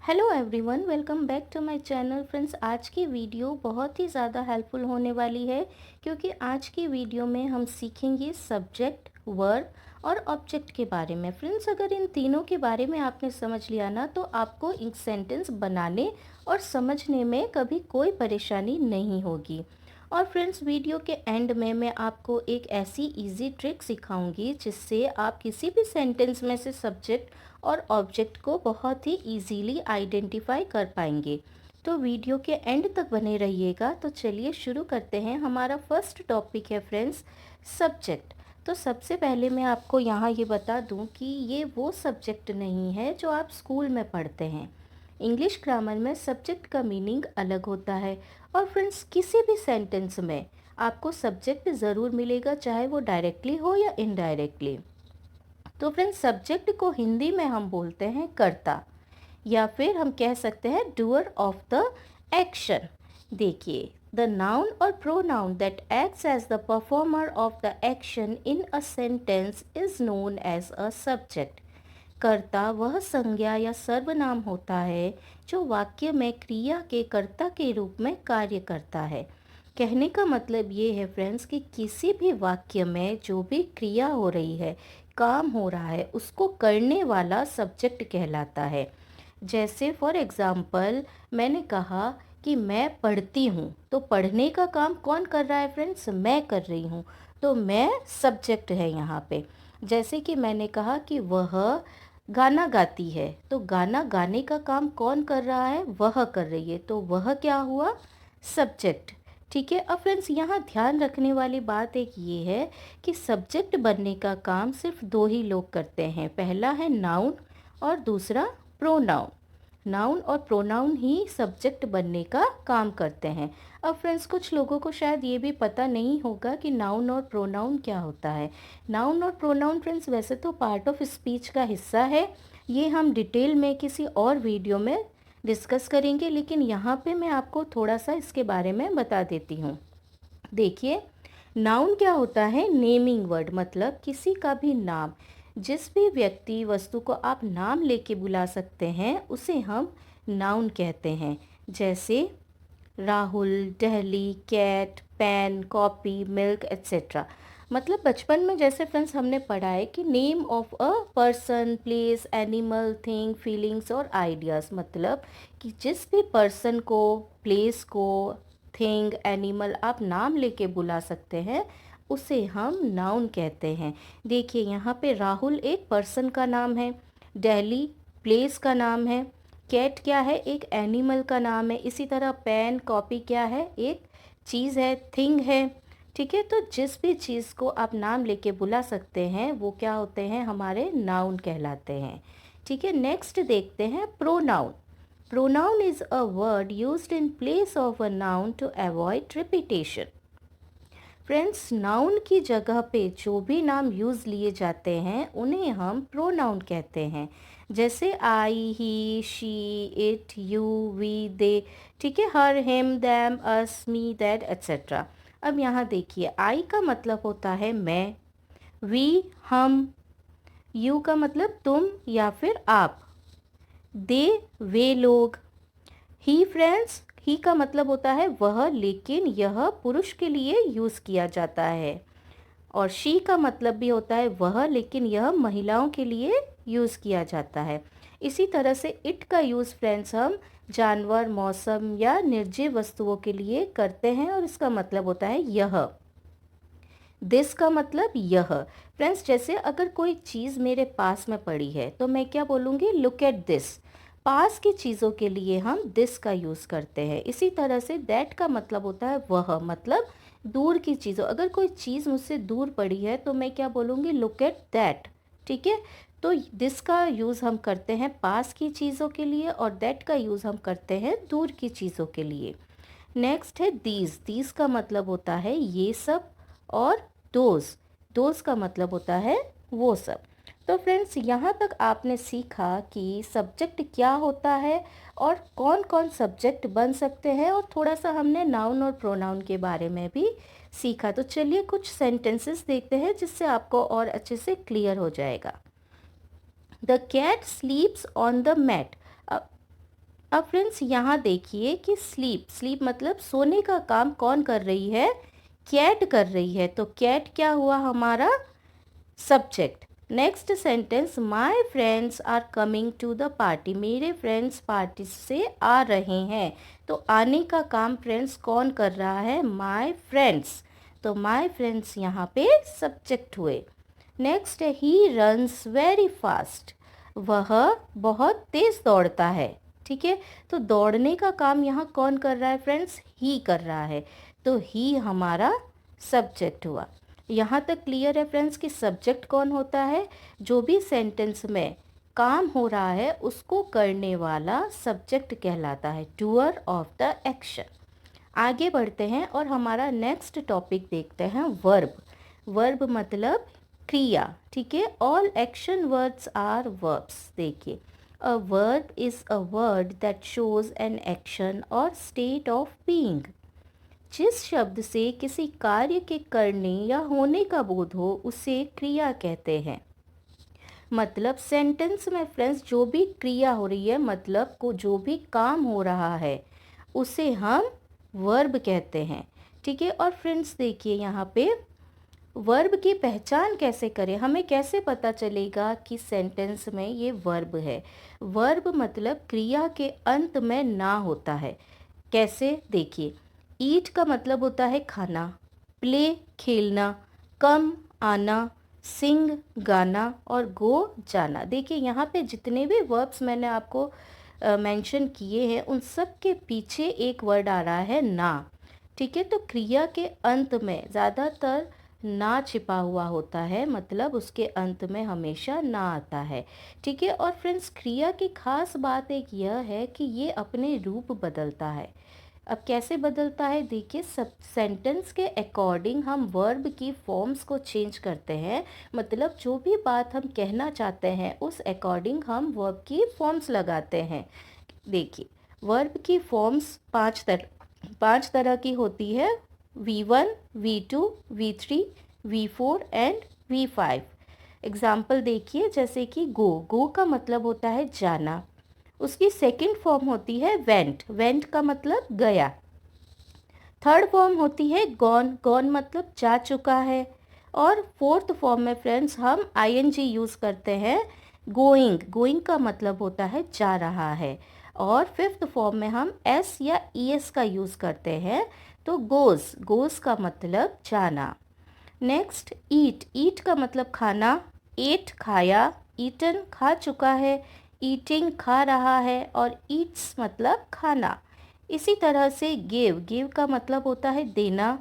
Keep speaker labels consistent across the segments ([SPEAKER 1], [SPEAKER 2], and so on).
[SPEAKER 1] Hello everyone, welcome back to my channel. Friends, आज की video बहुत ही ज़्यादा हेल्पफुल होने वाली है क्योंकि आज की वीडियो में हम सीखेंगे सब्जेक्ट, वर्ब और ऑब्जेक्ट के बारे में। फ्रेंड्स, अगर इन तीनों के बारे में आपने समझ लिया ना तो आपको एक सेंटेंस बनाने और समझने में कभी कोई परेशानी नहीं होगी। और फ्रेंड्स, वीडियो के एंड में मैं आपको एक ऐसी इजी ट्रिक सिखाऊंगी जिससे आप किसी भी सेंटेंस में से सब्जेक्ट और ऑब्जेक्ट को बहुत ही इजीली आइडेंटिफाई कर पाएंगे। तो वीडियो के एंड तक बने रहिएगा। तो चलिए शुरू करते हैं। हमारा फर्स्ट टॉपिक है फ्रेंड्स, सब्जेक्ट। तो सबसे पहले मैं आपको यहाँ ये बता दूँ कि ये वो सब्जेक्ट नहीं है जो आप स्कूल में पढ़ते हैं। इंग्लिश ग्रामर में सब्जेक्ट का मीनिंग अलग होता है। और फ्रेंड्स, किसी भी सेंटेंस में आपको सब्जेक्ट ज़रूर मिलेगा, चाहे वो डायरेक्टली हो या इनडायरेक्टली। तो फ्रेंड्स, सब्जेक्ट को हिंदी में हम बोलते हैं कर्ता, या फिर हम कह सकते हैं डूअर ऑफ द एक्शन। देखिए, द नाउन और pronoun that acts as the performer of the action in a sentence is known as a subject. कर्ता वह संज्ञा या सर्वनाम होता है जो वाक्य में क्रिया के कर्ता के रूप में कार्य करता है। कहने का मतलब ये है फ्रेंड्स कि किसी भी वाक्य में जो भी क्रिया हो रही है, काम हो रहा है, उसको करने वाला सब्जेक्ट कहलाता है। जैसे फॉर एग्ज़ाम्पल, मैंने कहा कि मैं पढ़ती हूँ, तो पढ़ने का काम कौन कर रहा है फ्रेंड्स? मैं कर रही हूँ, तो मैं सब्जेक्ट है यहाँ पे। जैसे कि मैंने कहा कि वह गाना गाती है, तो गाना गाने का काम कौन कर रहा है? वह कर रही है, तो वह क्या हुआ? सब्जेक्ट। ठीक है। अब फ्रेंड्स, यहाँ ध्यान रखने वाली बात एक ये है कि सब्जेक्ट बनने का काम सिर्फ दो ही लोग करते हैं। पहला है नाउन और दूसरा प्रोनाउन। नाउन और प्रोनाउन ही सब्जेक्ट बनने का काम करते हैं। अब फ्रेंड्स, कुछ लोगों को शायद ये भी पता नहीं होगा कि नाउन और प्रोनाउन क्या होता है। नाउन और प्रोनाउन फ्रेंड्स वैसे तो पार्ट ऑफ स्पीच का हिस्सा है। ये हम डिटेल में किसी और वीडियो में डिस्कस करेंगे, लेकिन यहाँ पे मैं आपको थोड़ा सा इसके बारे में बता देती हूँ। देखिए, नाउन क्या होता है? नेमिंग वर्ड, मतलब किसी का भी नाम। जिस भी व्यक्ति वस्तु को आप नाम लेके बुला सकते हैं उसे हम नाउन कहते हैं। जैसे Rahul, Delhi, cat, pen, copy, milk etcetera. मतलब बचपन में जैसे फ्रेंड्स हमने पढ़ा है कि name of a person, place, animal, thing, feelings और आइडियाज़। मतलब कि जिस भी पर्सन को, प्लेस को, थिंग, एनिमल आप नाम लेके बुला सकते हैं उसे हम नाउन कहते हैं। देखिए, यहाँ पे राहुल एक पर्सन का नाम है, दिल्ली प्लेस का नाम है, कैट क्या है? एक एनिमल का नाम है। इसी तरह पेन, कॉपी क्या है? एक चीज़ है, थिंग है। ठीक है। तो जिस भी चीज़ को आप नाम लेके बुला सकते हैं वो क्या होते हैं? हमारे नाउन कहलाते हैं। ठीक है। नेक्स्ट देखते हैं pronoun. Pronoun is a word used in place of a noun to avoid repetition. Friends, noun की जगह पे जो भी नाम यूज़ लिए जाते हैं उन्हें हम प्रोनाउन कहते हैं। जैसे I, he, she, it, you, we, they. ठीक है। Her, him, them, us, me, that etcetera. अब यहाँ देखिए, आई का मतलब होता है मैं, वी हम, यू का मतलब तुम या फिर आप, दे वे लोग, ही फ्रेंड्स, ही का मतलब होता है वह, लेकिन यह पुरुष के लिए यूज़ किया जाता है। और शी का मतलब भी होता है वह, लेकिन यह महिलाओं के लिए यूज़ किया जाता है। इसी तरह से इट का यूज़ फ्रेंड्स हम जानवर, मौसम या निर्जीव वस्तुओं के लिए करते हैं और इसका मतलब होता है यह। दिस का मतलब यह। फ्रेंड्स, जैसे अगर कोई चीज़ मेरे पास में पड़ी है तो मैं क्या बोलूँगी? Look at this. पास की चीज़ों के लिए हम दिस का यूज़ करते हैं। इसी तरह से दैट का मतलब होता है वह, मतलब दूर की चीज़ों। अगर कोई चीज़ मुझसे दूर पड़ी है तो मैं क्या बोलूँगी? Look at that. ठीक है। तो दिस का यूज़ हम करते हैं पास की चीज़ों के लिए और दैट का यूज़ हम करते हैं दूर की चीज़ों के लिए। नेक्स्ट है दीज। दीज का मतलब होता है ये सब। और दोज, दोज का मतलब होता है वो सब। तो फ्रेंड्स, यहाँ तक आपने सीखा कि सब्जेक्ट क्या होता है और कौन कौन सब्जेक्ट बन सकते हैं, और थोड़ा सा हमने नाउन और प्रोनाउन के बारे में भी सीखा। तो चलिए कुछ सेंटेंसेस देखते हैं जिससे आपको और अच्छे से क्लियर हो जाएगा। The cat sleeps on the mat. अब फ्रेंड्स यहाँ देखिए कि स्लीप, स्लीप मतलब सोने का काम कौन कर रही है? कैट कर रही है। तो कैट क्या हुआ हमारा? Subject. Next sentence, my friends are coming to the party, मेरे फ्रेंड्स पार्टी से आ रहे हैं। तो आने का काम फ्रेंड्स कौन कर रहा है? My friends. तो माई फ्रेंड्स यहाँ पे सब्जेक्ट हुए। नेक्स्ट है, ही रन्स वेरी फास्ट, वह बहुत तेज दौड़ता है। ठीक है, तो दौड़ने का काम यहाँ कौन कर रहा है फ्रेंड्स? ही कर रहा है। तो ही हमारा सब्जेक्ट हुआ। यहाँ तक क्लियर है फ्रेंड्स कि सब्जेक्ट कौन होता है? जो भी सेंटेंस में काम हो रहा है उसको करने वाला सब्जेक्ट कहलाता है, डूअर ऑफ द एक्शन। आगे बढ़ते हैं और हमारा नेक्स्ट टॉपिक देखते हैं, वर्ब। वर्ब मतलब क्रिया। ठीक है, all action words are verbs. देखिए, a verb is a word that shows an action और स्टेट ऑफ बीइंग। जिस शब्द से किसी कार्य के करने या होने का बोध हो उसे क्रिया कहते हैं। मतलब सेंटेंस में फ्रेंड्स जो भी क्रिया हो रही है, मतलब को जो भी काम हो रहा है उसे हम वर्ब कहते हैं। ठीक है, और फ्रेंड्स देखिए यहाँ पे वर्ब की पहचान कैसे करें? हमें कैसे पता चलेगा कि सेंटेंस में ये वर्ब है? वर्ब मतलब क्रिया के अंत में ना होता है। कैसे? देखिए, ईट का मतलब होता है खाना, प्ले खेलना, कम आना, सिंग गाना और गो जाना। देखिए यहाँ पे जितने भी वर्ब्स मैंने आपको मेंशन किए हैं उन सब के पीछे एक वर्ड आ रहा है ना। ठीक है, तो क्रिया के अंत में ज़्यादातर ना छिपा हुआ होता है, मतलब उसके अंत में हमेशा ना आता है। ठीक है, और फ्रेंड्स क्रिया की खास बात एक यह है कि ये अपने रूप बदलता है। अब कैसे बदलता है? देखिए, सब सेंटेंस के अकॉर्डिंग हम वर्ब की फॉर्म्स को चेंज करते हैं। मतलब जो भी बात हम कहना चाहते हैं उस अकॉर्डिंग हम वर्ब की फॉर्म्स लगाते हैं। देखिए, वर्ब की फॉर्म्स पांच तरह की होती है, V1, V2, V3, V4 and V5। Example देखिए, जैसे कि गो, गो का मतलब होता है जाना। उसकी सेकंड फॉर्म होती है वेंट, वेंट का मतलब गया। थर्ड फॉर्म होती है गॉन, गॉन मतलब जा चुका है। और फोर्थ फॉर्म में फ्रेंड्स हम ING यूज़ करते हैं, गोइंग, गोइंग का मतलब होता है जा रहा है। और फिफ्थ फॉर्म में हम S या ES का यूज़ करते हैं, तो गोज़, गोज़ का मतलब जाना। नेक्स्ट ईट, ईट का मतलब खाना, एट खाया, ईटन खा चुका है, ईटिंग खा रहा है और ईट्स मतलब खाना। इसी तरह से गिव, गिव का मतलब होता है देना,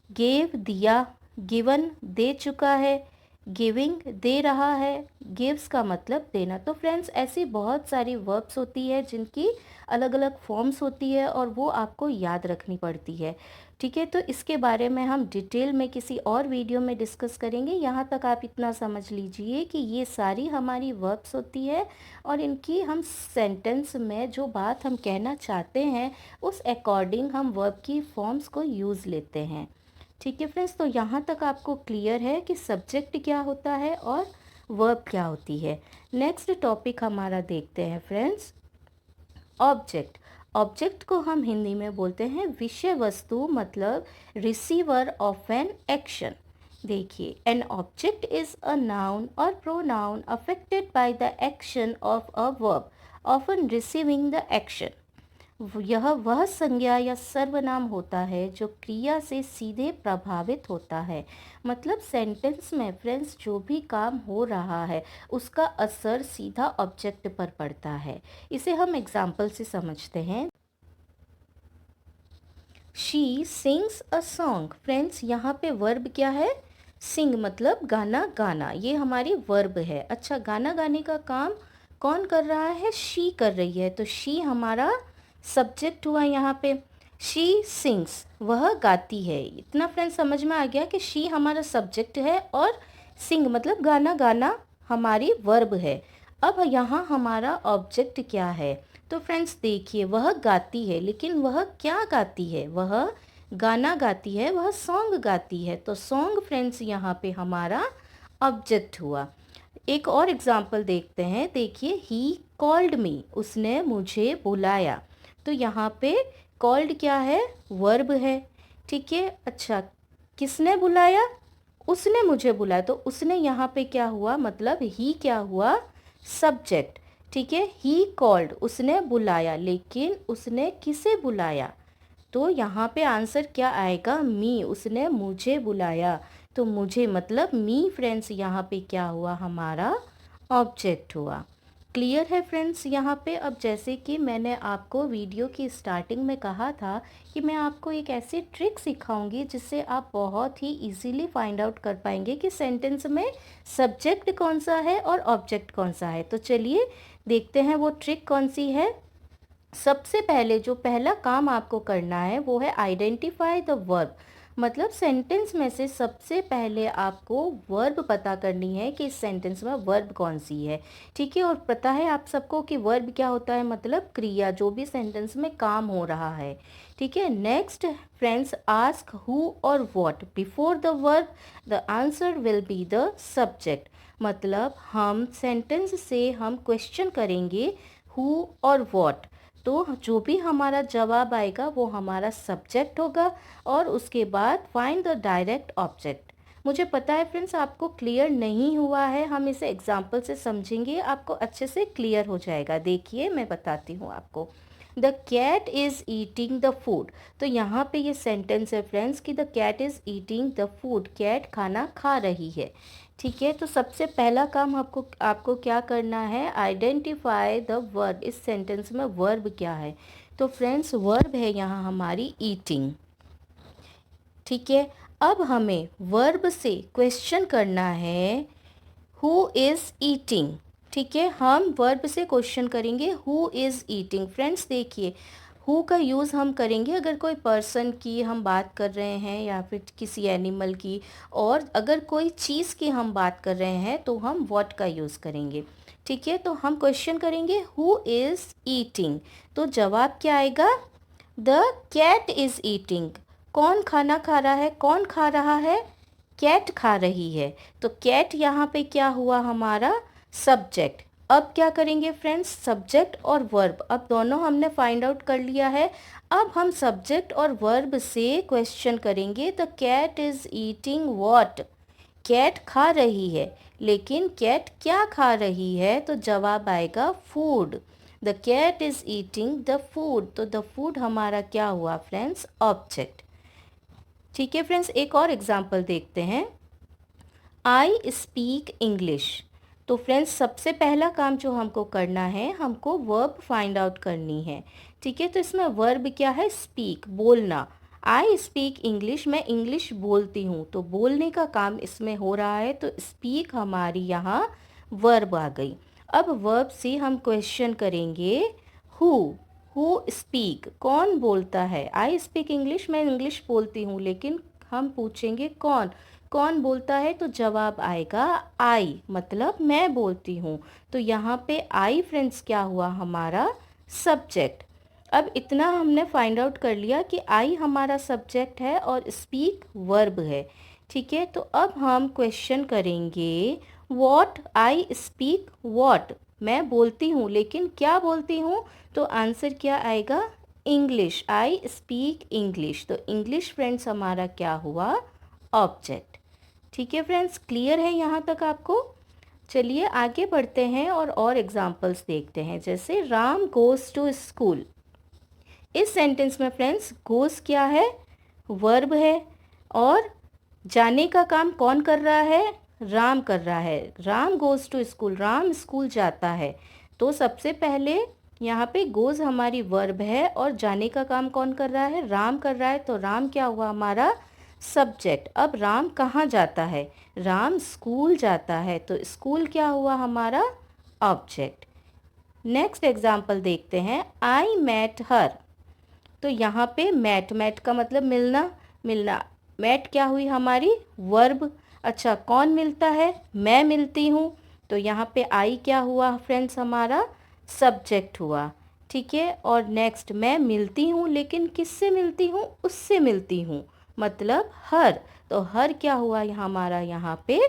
[SPEAKER 1] गेव दिया, गिवन दे चुका है, गिविंग दे रहा है, गिव्स का मतलब देना। तो फ्रेंड्स ऐसी बहुत सारी वर्ब्स होती है जिनकी अलग अलग फॉर्म्स होती है और वो आपको याद रखनी पड़ती है। ठीक है, तो इसके बारे में हम डिटेल में किसी और वीडियो में डिस्कस करेंगे। यहाँ तक आप इतना समझ लीजिए कि ये सारी हमारी वर्ब्स होती है और इनकी हम सेंटेंस में जो बात हम कहना चाहते हैं उस अकॉर्डिंग हम वर्ब की फॉर्म्स को यूज़ लेते हैं। ठीक है फ्रेंड्स, तो यहाँ तक आपको क्लियर है कि सब्जेक्ट क्या होता है और वर्ब क्या होती है। नेक्स्ट टॉपिक हमारा देखते हैं फ्रेंड्स, ऑब्जेक्ट। ऑब्जेक्ट को हम हिंदी में बोलते हैं विषय वस्तु, मतलब रिसीवर ऑफ एन एक्शन। देखिए, an object is a noun और pronoun affected by the action of a verb often receiving the action. यह वह संज्ञा या सर्वनाम होता है जो क्रिया से सीधे प्रभावित होता है। मतलब सेंटेंस में फ्रेंड्स जो भी काम हो रहा है उसका असर सीधा ऑब्जेक्ट पर पड़ता है। इसे हम एग्जाम्पल से समझते हैं। She sings a song. Friends यहाँ पे वर्ब क्या है? सिंग, मतलब गाना गाना, ये हमारी वर्ब है। अच्छा, गाना गाने का काम कौन कर रहा है? शी कर रही है, तो शी हमारा सब्जेक्ट हुआ यहाँ पे। शी सिंग्स, वह गाती है। इतना फ्रेंड्स समझ में आ गया कि शी हमारा सब्जेक्ट है और सिंग मतलब गाना गाना हमारी वर्ब है। अब यहाँ हमारा ऑब्जेक्ट क्या है? तो फ्रेंड्स देखिए, वह गाती है, लेकिन वह क्या गाती है? वह गाना गाती है, वह सॉन्ग गाती है। तो सॉन्ग फ्रेंड्स यहाँ पे हमारा ऑब्जेक्ट हुआ। एक और एग्जाम्पल देखते हैं। देखिए, ही कॉल्ड मी, उसने मुझे बुलाया। तो यहाँ पे कॉल्ड क्या है, वर्ब है। ठीक है, अच्छा किसने बुलाया, उसने मुझे बुलाया। तो उसने यहाँ पे क्या हुआ, मतलब ही क्या हुआ, सब्जेक्ट। ठीक है, ही कॉल्ड, उसने बुलाया, लेकिन उसने किसे बुलाया, तो यहाँ पे आंसर क्या आएगा, मी, उसने मुझे बुलाया। तो मुझे मतलब मी फ्रेंड्स यहाँ पे क्या हुआ, हमारा ऑब्जेक्ट हुआ। क्लियर है फ्रेंड्स यहाँ पे। अब जैसे कि मैंने आपको वीडियो की स्टार्टिंग में कहा था कि मैं आपको एक ऐसी ट्रिक सिखाऊंगी जिससे आप बहुत ही इजीली फाइंड आउट कर पाएंगे कि सेंटेंस में सब्जेक्ट कौन सा है और ऑब्जेक्ट कौन सा है। तो चलिए देखते हैं वो ट्रिक कौन सी है। सबसे पहले जो पहला काम आपको करना है वो है आइडेंटिफाई द वर्ब। मतलब सेंटेंस में से सबसे पहले आपको वर्ब पता करनी है कि इस सेंटेंस में वर्ब कौन सी है। ठीक है, और पता है आप सबको कि वर्ब क्या होता है, मतलब क्रिया, जो भी सेंटेंस में काम हो रहा है। ठीक है, नेक्स्ट फ्रेंड्स, आस्क हु और what before the verb, the answer will be the subject. मतलब हम सेंटेंस से हम क्वेश्चन करेंगे हु और व्हाट, तो जो भी हमारा जवाब आएगा वो हमारा सब्जेक्ट होगा, और उसके बाद फाइंड द डायरेक्ट ऑब्जेक्ट। मुझे पता है फ्रेंड्स आपको क्लियर नहीं हुआ है, हम इसे एग्जाम्पल से समझेंगे, आपको अच्छे से क्लियर हो जाएगा। देखिए मैं बताती हूँ आपको। The cat is eating the food. तो यहाँ पे ये सेंटेंस है फ्रेंड्स कि the cat is eating the food, cat खाना खा रही है। ठीक है, तो सबसे पहला काम आपको आपको क्या करना है, आइडेंटिफाई द वर्ब। इस सेंटेंस में वर्ब क्या है, तो फ्रेंड्स वर्ब है यहाँ हमारी ईटिंग। ठीक है, अब हमें वर्ब से क्वेश्चन करना है हु इज़ ईटिंग। ठीक है, हम वर्ब से क्वेश्चन करेंगे हु इज़ ईटिंग। फ्रेंड्स देखिए, हु का यूज़ हम करेंगे अगर कोई पर्सन की हम बात कर रहे हैं या फिर किसी एनिमल की, और अगर कोई चीज़ की हम बात कर रहे हैं तो हम व्हाट का यूज़ करेंगे। ठीक है, तो हम क्वेश्चन करेंगे हु इज़ ईटिंग, तो जवाब क्या आएगा, द कैट इज़ ईटिंग। कौन खाना खा रहा है, कौन खा रहा है, कैट खा रही है। तो कैट यहाँ पे क्या हुआ, हमारा सब्जेक्ट। अब क्या करेंगे फ्रेंड्स, सब्जेक्ट और वर्ब, अब दोनों हमने फाइंड आउट कर लिया है। अब हम सब्जेक्ट और वर्ब से क्वेश्चन करेंगे, the cat is eating what, cat खा रही है, लेकिन कैट क्या खा रही है, तो जवाब आएगा food. The cat is eating the food, तो द फूड हमारा क्या हुआ फ्रेंड्स, ऑब्जेक्ट। ठीक है फ्रेंड्स, एक और एग्जाम्पल देखते हैं। I speak English. तो फ्रेंड्स सबसे पहला काम जो हमको करना है, हमको वर्ब फाइंड आउट करनी है। ठीक है, तो इसमें वर्ब क्या है, स्पीक, बोलना। आई स्पीक इंग्लिश, मैं इंग्लिश बोलती हूँ, तो बोलने का काम इसमें हो रहा है, तो स्पीक हमारी यहाँ वर्ब आ गई। अब वर्ब से हम क्वेश्चन करेंगे हु स्पीक, कौन बोलता है, आई स्पीक इंग्लिश, मैं इंग्लिश बोलती हूँ, लेकिन हम पूछेंगे कौन, कौन बोलता है, तो जवाब आएगा आई, मतलब मैं बोलती हूँ। तो यहाँ पे आई फ्रेंड्स क्या हुआ, हमारा सब्जेक्ट। अब इतना हमने फाइंड आउट कर लिया कि आई हमारा सब्जेक्ट है और स्पीक वर्ब है। ठीक है, तो अब हम क्वेश्चन करेंगे वॉट, आई स्पीक वॉट, मैं बोलती हूँ, लेकिन क्या बोलती हूँ, तो आंसर क्या आएगा, इंग्लिश, आई स्पीक इंग्लिश। तो इंग्लिश फ्रेंड्स हमारा क्या हुआ, ऑब्जेक्ट। ठीक है फ्रेंड्स, क्लियर है यहाँ तक आपको। चलिए आगे बढ़ते हैं और एग्जाम्पल्स देखते हैं। जैसे राम गोज़ टू स्कूल। इस सेंटेंस में फ्रेंड्स गोज़ क्या है, वर्ब है, और जाने का काम कौन कर रहा है, राम कर रहा है। Ram goes to school, Ram school जाता है। तो सबसे पहले यहाँ पे गोज़ हमारी वर्ब है और जाने का काम कौन कर रहा है, राम कर रहा है। तो राम क्या हुआ, हमारा सब्जेक्ट। अब राम कहाँ जाता है, राम स्कूल जाता है, तो स्कूल क्या हुआ, हमारा ऑब्जेक्ट। नेक्स्ट एग्जाम्पल देखते हैं, आई मैट हर। तो यहाँ पे मैट का मतलब मिलना, मिलना, मैट क्या हुई हमारी वर्ब। अच्छा कौन मिलता है, मैं मिलती हूँ, तो यहाँ पे आई क्या हुआ फ्रेंड्स, हमारा सब्जेक्ट हुआ। ठीक है, और नेक्स्ट मैं मिलती हूँ, लेकिन किससे मिलती हूँ, उससे मिलती हूँ, मतलब हर। तो हर क्या हुआ हमारा यहाँ पे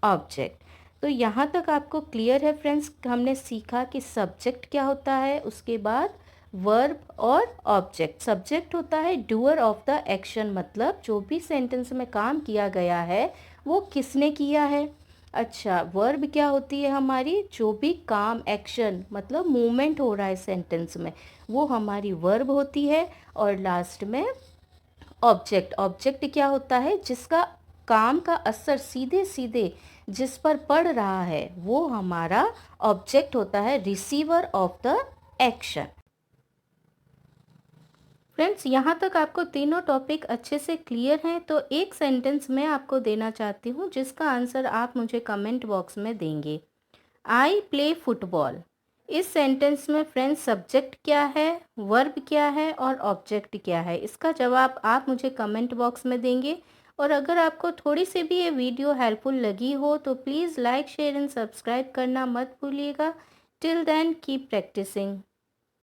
[SPEAKER 1] ऑब्जेक्ट। तो तो यहाँ तक आपको क्लियर है फ्रेंड्स? हमने सीखा कि सब्जेक्ट क्या होता है, उसके बाद वर्ब और ऑब्जेक्ट। सब्जेक्ट होता है डूअर ऑफ द एक्शन, मतलब जो भी सेंटेंस में काम किया गया है वो किसने किया है। अच्छा, वर्ब क्या होती है हमारी? जो भी काम, एक्शन मतलब मूवमेंट हो रहा है सेंटेंस में, वो हमारी वर्ब होती है। और लास्ट में ऑब्जेक्ट। ऑब्जेक्ट क्या होता है? जिसका काम का असर सीधे सीधे जिस पर पड़ रहा है वो हमारा ऑब्जेक्ट होता है, receiver of the action. Friends, यहाँ तक आपको तीनों टॉपिक अच्छे से क्लियर हैं? तो एक सेंटेंस मैं आपको देना चाहती हूँ जिसका आंसर आप मुझे कमेंट बॉक्स में देंगे। I play football. इस सेंटेंस में फ्रेंड्स सब्जेक्ट क्या है, वर्ब क्या है और ऑब्जेक्ट क्या है? इसका जवाब आप मुझे कमेंट बॉक्स में देंगे। और अगर आपको थोड़ी सी भी ये वीडियो हेल्पफुल लगी हो तो please like, share and subscribe करना मत भूलिएगा। Till then keep practising.